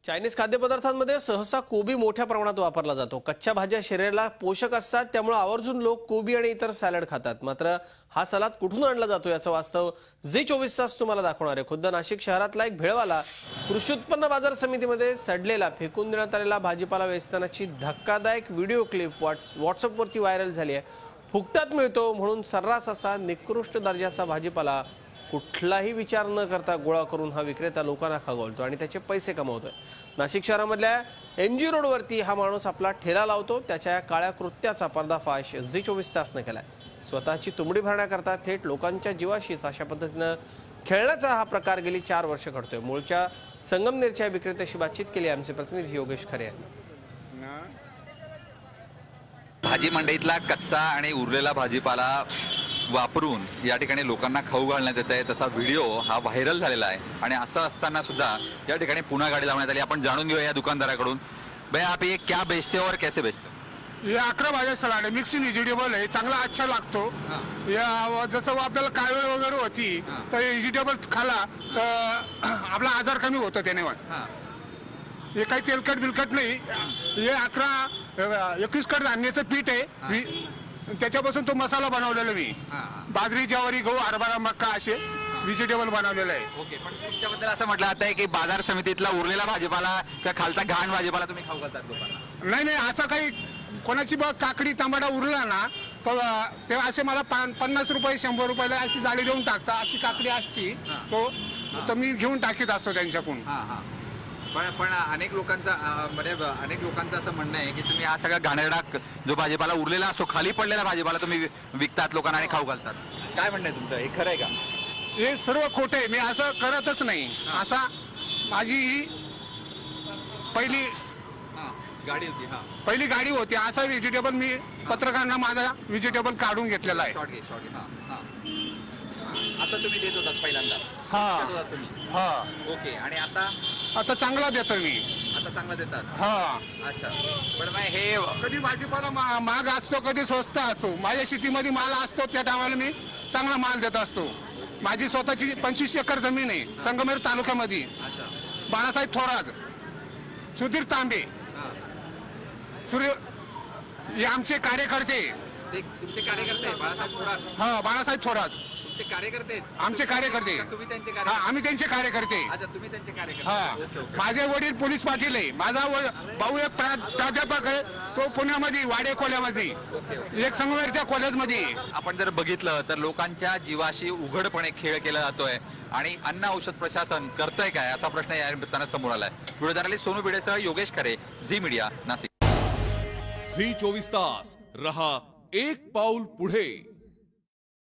Chinese खाद्यपदार्थांमध्ये सहसा कोबी मोठ्या प्रमाणात वापरला जातो। कच्च्या भाज्या शरीराला पोषक असतात, त्यामुळे आवर्जून लोक कोबी आणि इतर सॅलड खातात। मात्र हा सलाद कुठून आणला जातो याचं वास्तव झी 24 तास तुम्हाला दाखवणार आहे। खुद्द नाशिक शहरातला एक भेळवाला कृषी उत्पन्न बाजार समितीमध्ये सडलेला फेकून देण्यात आलेला भाजीपाला वेचतानाची धक्कादायक व्हिडिओ क्लिप व्हॉट्सअपवरती व्हायरल झाली आहे। फुकटात मिळतो म्हणून सर्रास असा निकृष्ट दर्जाचा भाजीपाला कुठलाही विचार न करता गोळा करून हा विक्रेता लोकांना खगवतो आणि त्याचे पैसे कमवतोय। नाशिक शहरामधल्या एमजी रोडवरती हा माणूस आपला ठेला लावतो। त्याच्या काळ्या कृत्याचा पर्दाफाश झी 24 तासने केलाय। स्वतःची तुंबडी भरण्याकरता थेट लोकांच्या जीवाशीच अशा पद्धतीने खेळण्याचा हा प्रकार गेली 4 वर्ष घडतोय। मूळच्या संगमनेरच्या विक्रेत्याशी बातचीत केली आमचे प्रतिनिधी योगेश खरे यांनी। भाजी मंडईतला कच्चा आणि उरलेला भाजीपाला वापरून या ठिकाणी लोकांना खाऊ घालण्यात येत आहे, तसा व्हिडिओ हा व्हायरल झालेला आहे। आणि असं असताना सुद्धा या ठिकाणी पुन्हा गाडी लावण्यात आली। आपण जाणून घेऊया या दुकानदाराकडून, भैया आप ये क्या बेचते हो और कैसे बेचते हो? ये 11 भाज्या सलाड आहे, मिक्सिंग व्हेजिटेबल आहे, चांगला अच्छा लागतो। या जसं आपल्याला काळवेळ वगैरे होती तर व्हेजिटेबल खाला तर आपला आजार कमी होतो त्याने। हे काही तेलकट बिलकट नाही। हे 21 कडधान्याचं पीठ आहे, त्याच्यापासून तो मसाला बनवलेला मी बाजरी, ज्वारी, गहू, हरभरा, मक्का असे व्हेजिटेबल बनवलेलं आहे। ओके, पण तुमच्याबद्दल असं म्हटलं जात आहे की बाजार समितीतला उरलेला भाजीपाला किंवा खालचा घाण भाजीपाला तुम्ही खाऊ घालतात लोकांना? नाही नाही, असं काही कोणाची बघ काकडी टमाटा उरला ना तर ते असे मला 50 रुपये 100 रुपयाला अशी जाळी देऊन टाकता। अशी काकडी असती तो तर मी घेऊन टाकीत असतो त्यांच्याकडून। पण अनेक लोकांचं असं म्हणणं आहे की तुम्ही हा सगळा घाणेरडा जो भाजीपाला उरलेला असतो, खाली पडलेला भाजीपाला तुम्ही विकतात लोकांना आणि खाऊ घालतात। काय म्हणणं आहे तुमचं, हे खरं आहे का? हे सर्व खोटे आहे, मी असं करतच नाही। असा माझी ही पहिली गाडी होती। असा व्हेजिटेबल मी पत्रकारांना माझा व्हेजिटेबल काढून घेतलेला आहे। आता तुम्ही देत होतात पहिल्यांदा? ओके, आणि आता चांगला देतोय मी। आता चांगला देतात? अच्छा, पण मग हे कधी भाजीपाला महाग असतो, कधी स्वस्त असतो। माझ्या शेतीमध्ये माल असतो, त्या टायमाला मी चांगला माल देत असतो। माझी स्वतःची 25 एकर जमीन आहे संगमेर तालुक्यामध्ये। बाळासाहेब थोरात, सुधीर तांबे, हे आमचे कार्यकर्ते। तुमचे कार्यकर्ते बाळासाहेब थोरात? बाळासाहेब थोरात कार्यकर्ते, आमचे कार्यकर्ते। तुम्ही त्यांचे आम्ही त्यांचे कार्यकर्ते। अच्छा, तुम्ही त्यांचे कार्यकर्ते। माझे वडील पोलीस पाटील आहे, माझा भाऊ एक प्राध्यापक आहे, तो पुण्यामध्ये वाडे कॉलेजमध्ये, एक संगमेरच्या कॉलेजमध्ये। आपण जर बघितलं तर लोकांच्या जीवाशी उघडपणे खेळ केला जातोय आणि अन्न औषध प्रशासन करतंय काय असा प्रश्न या निमित्तानं समोर आलाय। व्हिडिओ जर्नलिस्ट सोनू भिडेसह योगेश खरे, झी मीडिया, नाशिक। झी 24 तास रहा एक पाऊल पुढे।